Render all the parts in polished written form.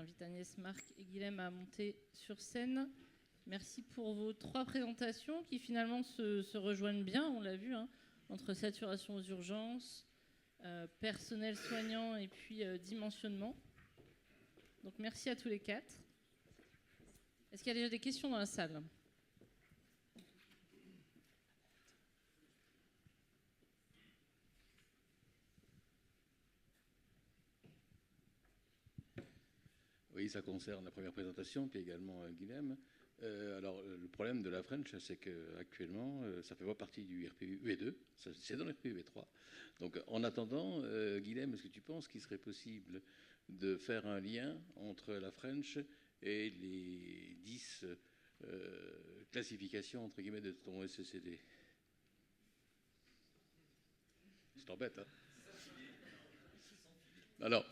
J'invite Agnès, Marc et Guilhem à monter sur scène. Merci pour vos 3 présentations qui finalement se rejoignent bien, on l'a vu, hein, entre saturation aux urgences, personnel soignant et puis dimensionnement. Donc merci à tous les 4. Est-ce qu'il y a déjà des questions dans la salle ? Oui, ça concerne la première présentation, puis également Guilhem. Alors, le problème de la French, c'est qu'actuellement, ça ne fait pas partie du RPUE2, c'est dans le RPUE3. Donc, en attendant, Guilhem, est-ce que tu penses qu'il serait possible de faire un lien entre la French et les 10 classifications, entre guillemets, de ton SCCD? Je t'embête, hein? Alors...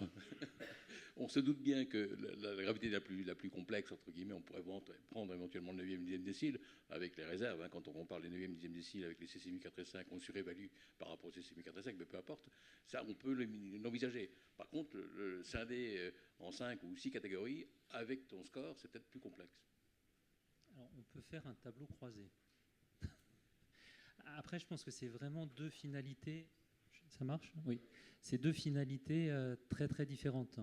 On se doute bien que la gravité la plus complexe, entre guillemets, on pourrait prendre éventuellement le 9e, 10e décile, avec les réserves. Hein, quand on compare les 9e, 10e déciles avec les CCMI 4 et 5, on surévalue par rapport aux CCMI 4 et 5, mais peu importe. Ça, on peut l'envisager. Par contre, le scinder en 5 ou 6 catégories, avec ton score, c'est peut-être plus complexe. Alors, on peut faire un tableau croisé. Après, je pense que c'est vraiment 2 finalités. Ça marche ? Oui. C'est 2 finalités très, très différentes.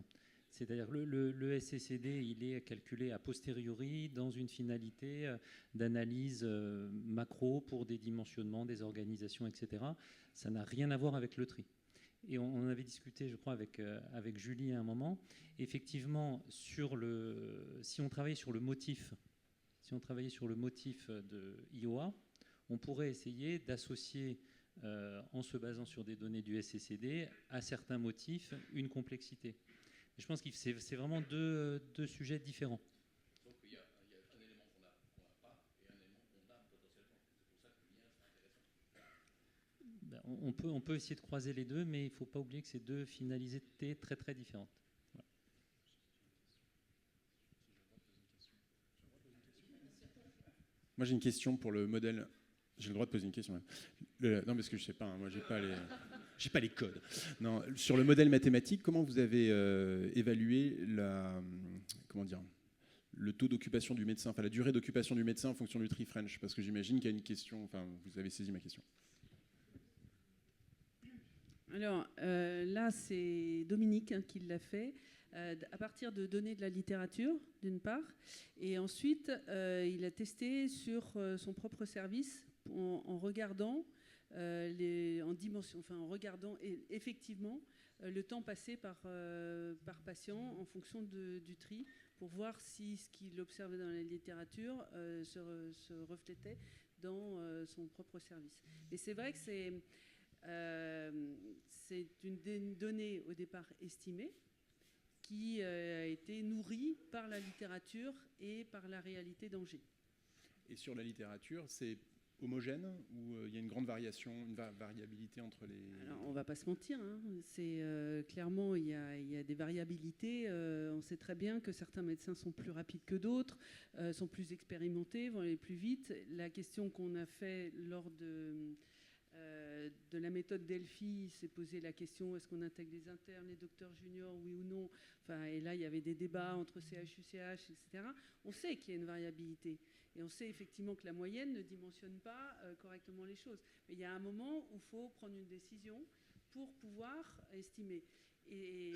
C'est-à-dire le SCCD, il est calculé a posteriori dans une finalité d'analyse macro pour des dimensionnements, des organisations, etc. Ça n'a rien à voir avec le tri. Et on en avait discuté, je crois, avec Julie à un moment. Effectivement, si on travaillait sur le motif, de IOA, on pourrait essayer d'associer, en se basant sur des données du SCCD, à certains motifs, une complexité. Je pense que c'est vraiment deux sujets différents. Donc il y a un élément qu'on n'a pas et un élément qu'on a potentiellement. C'est pour ça que le lien c'est intéressant. On peut essayer de croiser les deux, mais il ne faut pas oublier que c'est 2 finalités très très différentes. Voilà. Moi j'ai une question pour le modèle. J'ai le droit de poser une question. Non, parce que je ne sais pas, hein, moi j'ai pas les codes. Non, sur le modèle mathématique, comment vous avez évalué le taux d'occupation du médecin, enfin la durée d'occupation du médecin en fonction du tri French? Parce que j'imagine qu'il y a une question, enfin vous avez saisi ma question. Alors là, c'est Dominique qui l'a fait, à partir de données de la littérature, d'une part, et ensuite, il a testé sur son propre service en regardant en regardant effectivement le temps passé par patient en fonction du tri, pour voir si ce qu'il observait dans la littérature se reflétait dans son propre service. Et c'est vrai que c'est une donnée au départ estimée qui a été nourrie par la littérature et par la réalité d'Angers. Et sur la littérature, c'est homogène ou il y a une grande variation, une variabilité entre les... Alors, on ne va pas se mentir, hein. Clairement, il y a des variabilités. On sait très bien que certains médecins sont plus rapides que d'autres, sont plus expérimentés, vont aller plus vite. La question qu'on a fait lors de la méthode Delphi, s'est posé la question, est-ce qu'on intègre les internes, les docteurs juniors, oui ou non? Et là, il y avait des débats entre CHU, CH, etc. On sait qu'il y a une variabilité. Et on sait effectivement que la moyenne ne dimensionne pas correctement les choses. Mais il y a un moment où il faut prendre une décision pour pouvoir estimer. Et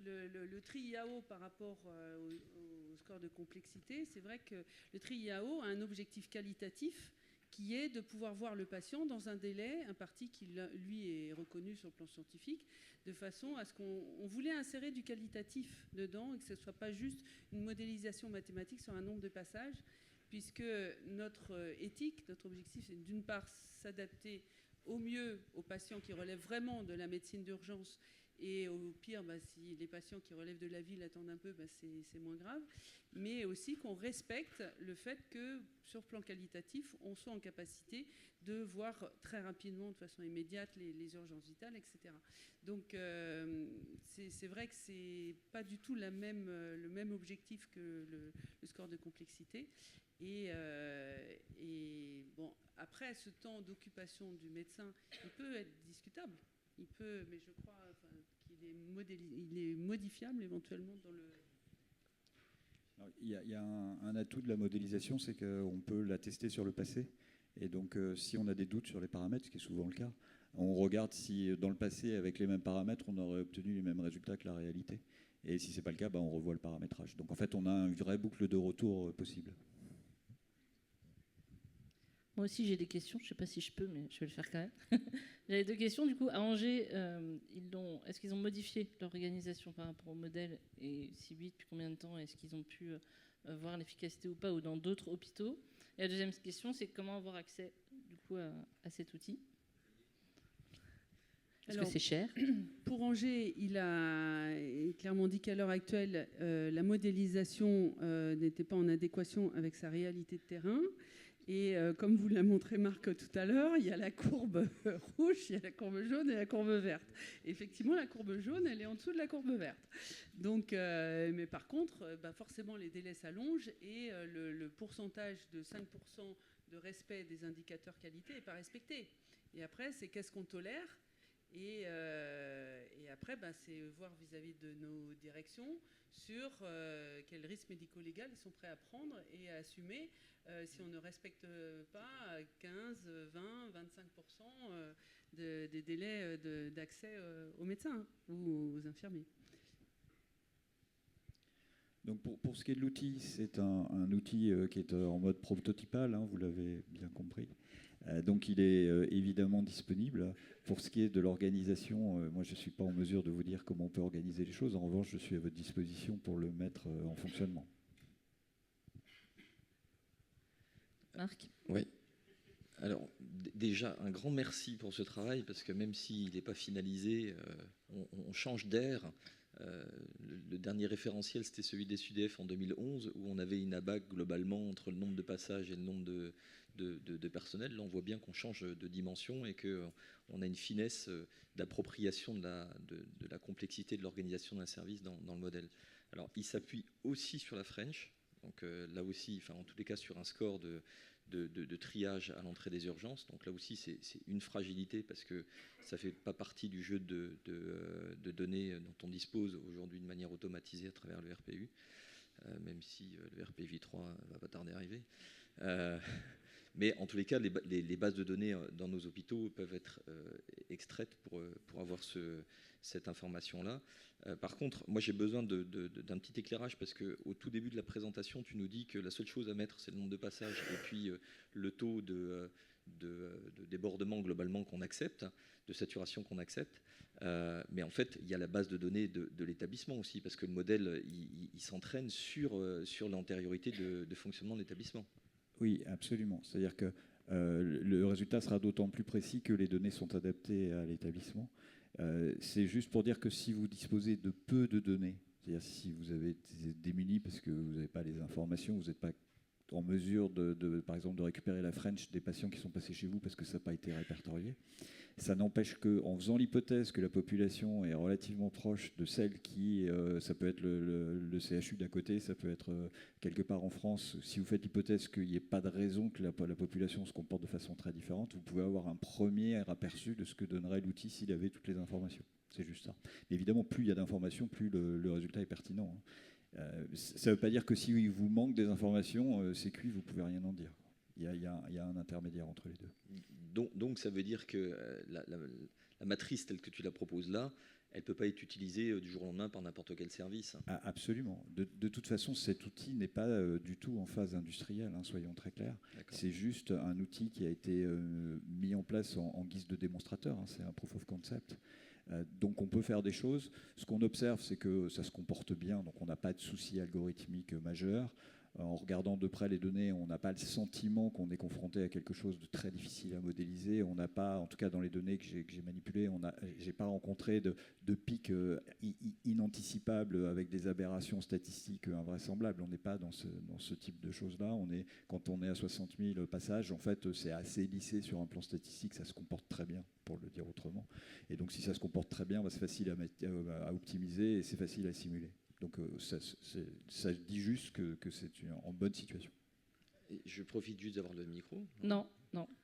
le tri IAO par rapport au score de complexité, c'est vrai que le tri IAO a un objectif qualitatif qui est de pouvoir voir le patient dans un délai imparti qui, lui, est reconnu sur le plan scientifique, de façon à ce qu'on voulait insérer du qualitatif dedans et que ce ne soit pas juste une modélisation mathématique sur un nombre de passages, puisque notre éthique, notre objectif, c'est d'une part s'adapter au mieux aux patients qui relèvent vraiment de la médecine d'urgence, et au pire, si les patients qui relèvent de la ville attendent un peu, c'est moins grave, mais aussi qu'on respecte le fait que, sur le plan qualitatif, on soit en capacité de voir très rapidement, de façon immédiate, les urgences vitales, etc. Donc, c'est vrai que ce n'est pas du tout le même objectif que le score de complexité. Et bon, après, ce temps d'occupation du médecin, il peut être discutable. Mais je crois qu'il est modifiable éventuellement Alors, il y a un atout de la modélisation, c'est qu'on peut la tester sur le passé. Et donc, si on a des doutes sur les paramètres, ce qui est souvent le cas, on regarde si dans le passé, avec les mêmes paramètres, on aurait obtenu les mêmes résultats que la réalité. Et si ce n'est pas le cas, on revoit le paramétrage. Donc en fait, on a une vraie boucle de retour possible. Moi aussi, j'ai des questions. Je ne sais pas si je peux, mais je vais le faire quand même. J'avais 2 questions. Du coup, à Angers, est-ce qu'ils ont modifié l'organisation par rapport au modèle? Et si oui, depuis combien de temps est-ce qu'ils ont pu voir l'efficacité ou pas, ou dans d'autres hôpitaux? Et la deuxième question, c'est comment avoir accès du coup, à cet outil? Est-ce que c'est cher? Pour Angers, il a clairement dit qu'à l'heure actuelle, la modélisation n'était pas en adéquation avec sa réalité de terrain. Et comme vous l'a montré Marc tout à l'heure, il y a la courbe rouge, il y a la courbe jaune et la courbe verte. Et effectivement, la courbe jaune, elle est en dessous de la courbe verte. Donc, mais par contre, forcément, les délais s'allongent et le pourcentage de 5% de respect des indicateurs qualité n'est pas respecté. Et après, c'est qu'est-ce qu'on tolère? Et après, c'est voir vis-à-vis de nos directions sur quels risques médico-légaux ils sont prêts à prendre et à assumer si on ne respecte pas 15, 20, 25% des délais d'accès aux médecins ou aux infirmiers. Donc pour ce qui est de l'outil, c'est un outil qui est en mode prototypal, vous l'avez bien compris. Donc il est évidemment disponible. Pour ce qui est de l'organisation, moi je ne suis pas en mesure de vous dire comment on peut organiser les choses. En revanche, je suis à votre disposition pour le mettre en fonctionnement. Marc? Oui. Alors déjà, un grand merci pour ce travail, parce que même s'il n'est pas finalisé, on change d'air. Le dernier référentiel, c'était celui des SUDF en 2011, où on avait une abac globalement entre le nombre de passages et le nombre de personnel. Là, on voit bien qu'on change de dimension et qu'on a une finesse d'appropriation de la complexité de l'organisation d'un service dans le modèle. Alors, il s'appuie aussi sur la French, donc là aussi, en tous les cas, sur un score de triage à l'entrée des urgences. Donc là aussi, c'est une fragilité, parce que ça ne fait pas partie du jeu de données dont on dispose aujourd'hui de manière automatisée à travers le RPU, même si le RPV 3 va pas tarder à arriver. Mais en tous les cas, les bases de données dans nos hôpitaux peuvent être extraites pour avoir cette information-là. Par contre, moi j'ai besoin d'un petit éclairage, parce qu'au tout début de la présentation, tu nous dis que la seule chose à mettre, c'est le nombre de passages et puis le taux de débordement globalement qu'on accepte, de saturation qu'on accepte. Mais en fait, il y a la base de données de l'établissement aussi, parce que le modèle, il s'entraîne sur l'antériorité de fonctionnement de l'établissement. Oui, absolument. C'est-à-dire que le résultat sera d'autant plus précis que les données sont adaptées à l'établissement. C'est juste pour dire que si vous disposez de peu de données, c'est-à-dire si vous avez été démuni parce que vous n'avez pas les informations, vous n'êtes pas en mesure, par exemple, de récupérer la French des patients qui sont passés chez vous parce que ça n'a pas été répertorié. Ça n'empêche qu'en faisant l'hypothèse que la population est relativement proche de celle qui, ça peut être le CHU d'à côté, ça peut être quelque part en France, si vous faites l'hypothèse qu'il n'y ait pas de raison que la population se comporte de façon très différente, vous pouvez avoir un premier aperçu de ce que donnerait l'outil s'il avait toutes les informations. C'est juste ça. Mais évidemment, plus il y a d'informations, plus le résultat est pertinent. Ça ne veut pas dire que si vous manque des informations, c'est cuit, vous ne pouvez rien en dire. Il y a un intermédiaire entre les deux. Donc ça veut dire que la matrice telle que tu la proposes là, elle ne peut pas être utilisée du jour au lendemain par n'importe quel service. Ah, absolument. De toute façon, cet outil n'est pas du tout en phase industrielle, soyons très clairs. C'est juste un outil qui a été mis en place en guise de démonstrateur. C'est un proof of concept. Donc on peut faire des choses. Ce qu'on observe, c'est que ça se comporte bien, donc on n'a pas de soucis algorithmiques majeurs. En regardant de près les données, on n'a pas le sentiment qu'on est confronté à quelque chose de très difficile à modéliser. On n'a pas, en tout cas dans les données que j'ai manipulées, j'ai pas rencontré de pics inanticipables avec des aberrations statistiques invraisemblables. On n'est pas dans ce type de choses-là. Quand on est à 60 000 passages, en fait, c'est assez lissé sur un plan statistique. Ça se comporte très bien, pour le dire autrement. Et donc, si ça se comporte très bien, c'est facile à optimiser et c'est facile à simuler. Donc ça dit juste que c'est en bonne situation. Et je profite juste d'avoir le micro. Non,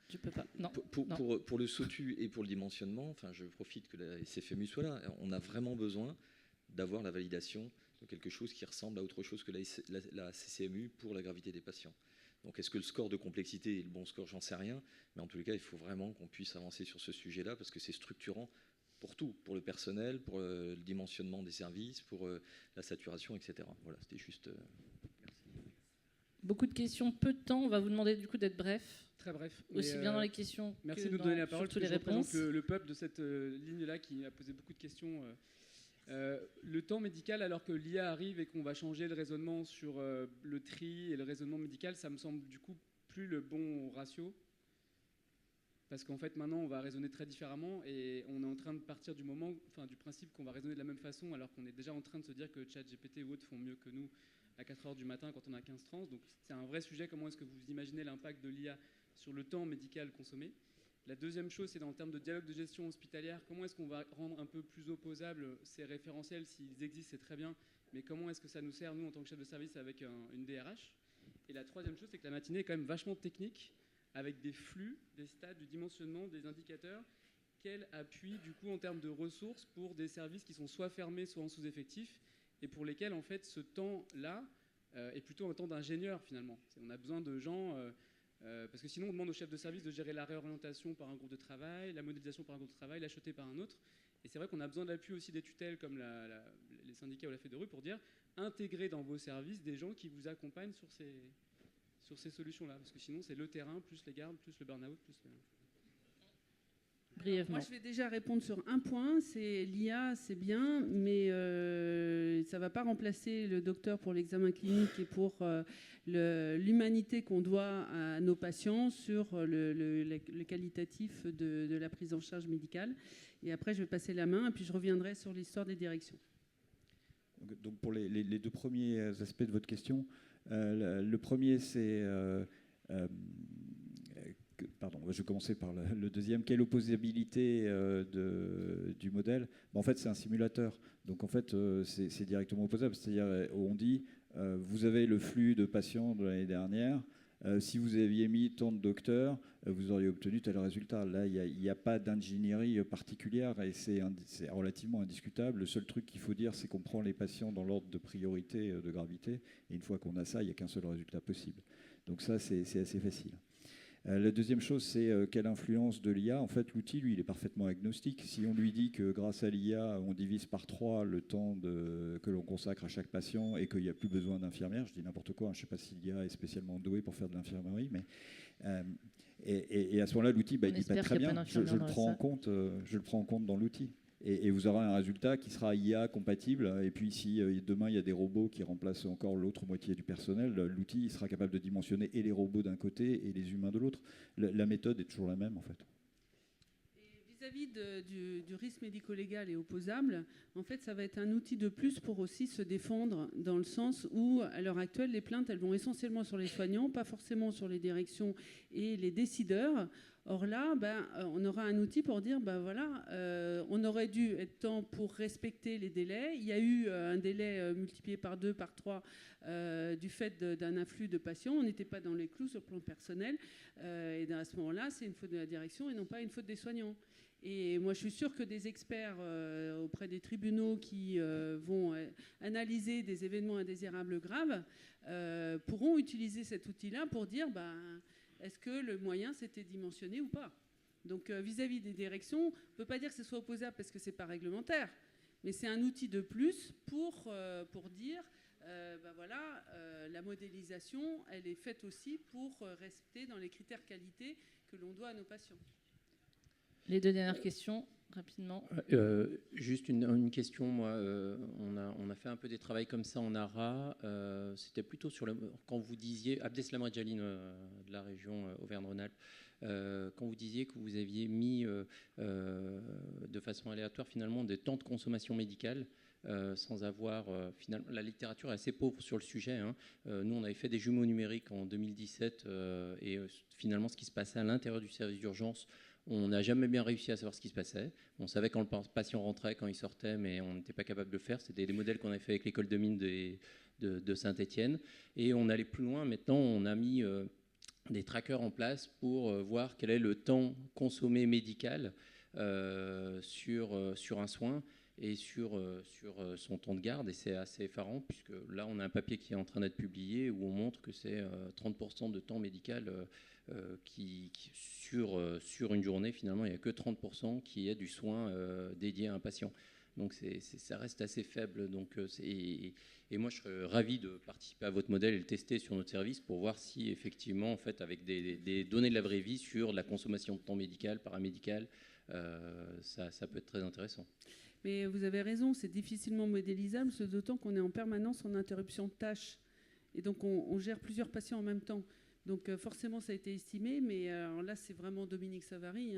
tu peux pas. Non. Pour le SOTU et pour le dimensionnement, je profite que la SFMU soit là. On a vraiment besoin d'avoir la validation quelque chose qui ressemble à autre chose que la CCMU pour la gravité des patients. Donc est-ce que le score de complexité est le bon score? J'en sais rien, mais en tous les cas, il faut vraiment qu'on puisse avancer sur ce sujet-là parce que c'est structurant pour tout, pour le personnel, pour le dimensionnement des services, pour la saturation, etc. Voilà, c'était juste... merci. Beaucoup de questions, peu de temps. On va vous demander du coup d'être bref. Très bref. Aussi bien dans les questions merci que de nous donner la parole, surtout les parce que je réponses. représente le peuple de cette ligne-là qui a posé beaucoup de questions. Le temps médical, alors que l'IA arrive et qu'on va changer le raisonnement sur le tri et le raisonnement médical, ça me semble du coup plus le bon ratio. Parce qu'en fait, maintenant, on va raisonner très différemment et on est en train de partir du principe qu'on va raisonner de la même façon, alors qu'on est déjà en train de se dire que ChatGPT ou autres font mieux que nous à 4h du matin quand on a 15 trans. Donc c'est un vrai sujet. Comment est-ce que vous imaginez l'impact de l'IA sur le temps médical consommé? La deuxième chose, c'est en termes de dialogue de gestion hospitalière, comment est-ce qu'on va rendre un peu plus opposables ces référentiels? S'ils existent, c'est très bien, mais comment est-ce que ça nous sert, nous, en tant que chef de service, avec une DRH? Et la troisième chose, c'est que la matinée est quand même vachement technique, avec des flux, des stades, du dimensionnement, des indicateurs. Quel appui, du coup, en termes de ressources pour des services qui sont soit fermés, soit en sous-effectif, et pour lesquels, en fait, ce temps-là est plutôt un temps d'ingénieur, finalement. On a besoin de gens... parce que sinon, on demande au chef de service de gérer la réorientation par un groupe de travail, la modélisation par un groupe de travail, l'acheter par un autre. Et c'est vrai qu'on a besoin d'appui aussi des tutelles comme les syndicats ou la FEDERU pour dire intégrer dans vos services des gens qui vous accompagnent sur ces solutions-là. Parce que sinon, c'est le terrain, plus les gardes, plus le burn-out, plus le... Brièvement. Moi, je vais déjà répondre sur un point. C'est l'IA, c'est bien, mais ça ne va pas remplacer le docteur pour l'examen clinique et pour l'humanité qu'on doit à nos patients sur le qualitatif de la prise en charge médicale. Et après, je vais passer la main et puis je reviendrai sur l'histoire des directions. Donc pour les deux premiers aspects de votre question, le premier, c'est... pardon, je vais commencer par le deuxième. Quelle opposabilité du modèle? En fait, c'est un simulateur. Donc, en fait, c'est directement opposable. C'est-à-dire, on dit, vous avez le flux de patients de l'année dernière. Si vous aviez mis tant de docteurs, vous auriez obtenu tel résultat. Là, il n'y a pas d'ingénierie particulière et c'est relativement indiscutable. Le seul truc qu'il faut dire, c'est qu'on prend les patients dans l'ordre de priorité, de gravité. Et une fois qu'on a ça, il n'y a qu'un seul résultat possible. Donc ça, c'est assez facile. La deuxième chose, c'est quelle influence de l'IA. En fait, l'outil, lui, il est parfaitement agnostique. Si on lui dit que grâce à l'IA, on divise par 3 le temps que l'on consacre à chaque patient et qu'il n'y a plus besoin d'infirmières, je dis n'importe quoi, hein, je ne sais pas si l'IA est spécialement douée pour faire de l'infirmerie, mais et à ce moment-là, l'outil, il dit très bien, je le prends en compte dans l'outil. Et vous aurez un résultat qui sera IA compatible. Et puis, si demain, il y a des robots qui remplacent encore l'autre moitié du personnel, l'outil sera capable de dimensionner et les robots d'un côté et les humains de l'autre. La méthode est toujours la même, en fait. Et vis-à-vis du risque médico-légal et opposable, en fait, ça va être un outil de plus pour aussi se défendre, dans le sens où, à l'heure actuelle, les plaintes, elles vont essentiellement sur les soignants, pas forcément sur les directions et les décideurs. Or là, on aura un outil pour dire, on aurait dû être temps pour respecter les délais. Il y a eu un délai multiplié par 2, par 3 du fait d'un afflux de patients. On n'était pas dans les clous sur le plan personnel. Et à ce moment-là, c'est une faute de la direction et non pas une faute des soignants. Et moi, je suis sûre que des experts auprès des tribunaux qui vont analyser des événements indésirables graves pourront utiliser cet outil-là pour dire... est-ce que le moyen s'était dimensionné ou pas? Donc vis-à-vis des directions, on ne peut pas dire que ce soit opposable parce que ce n'est pas réglementaire, mais c'est un outil de plus pour dire, la modélisation, elle est faite aussi pour rester dans les critères qualité que l'on doit à nos patients. Les deux dernières questions, rapidement. Juste une question, moi, on a fait un peu des travaux comme ça en ARA, c'était plutôt sur quand vous disiez, Abdeslam Redjalin de la région Auvergne-Rhône-Alpes, quand vous disiez que vous aviez mis de façon aléatoire finalement des temps de consommation médicale, sans avoir, finalement, la littérature est assez pauvre sur le sujet. Hein. Nous, on avait fait des jumeaux numériques en 2017 et finalement, ce qui se passait à l'intérieur du service d'urgence, on n'a jamais bien réussi à savoir ce qui se passait. On savait quand le patient rentrait, quand il sortait, mais on n'était pas capable de le faire. C'était des modèles qu'on avait fait avec l'école de mine de Saint-Étienne. Et on allait plus loin. Maintenant, on a mis des trackers en place pour voir quel est le temps consommé médical sur un soin. et sur son temps de garde. Et c'est assez effarant, puisque là, on a un papier qui est en train d'être publié où on montre que c'est 30% de temps médical sur une journée. Finalement, il n'y a que 30% qui est du soin dédié à un patient. Donc ça reste assez faible. Donc, et moi, je serais ravi de participer à votre modèle et le tester sur notre service pour voir si effectivement, en fait, avec des données de la vraie vie sur la consommation de temps médical, paramédical, ça peut être très intéressant. Mais vous avez raison, c'est difficilement modélisable, d'autant qu'on est en permanence en interruption de tâches. Et donc, on gère plusieurs patients en même temps. Donc, forcément, ça a été estimé. Mais alors là, c'est vraiment Dominique Savary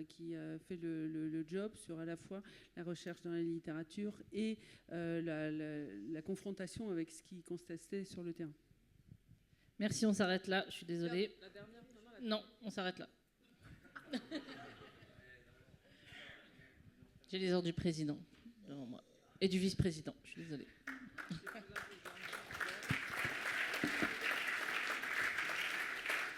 qui a fait le job sur à la fois la recherche dans la littérature et la confrontation avec ce qui constatait sur le terrain. Merci, on s'arrête là. Je suis désolée. Non, on s'arrête là. J'ai les ordres du président devant moi et du vice-président. Je suis désolée.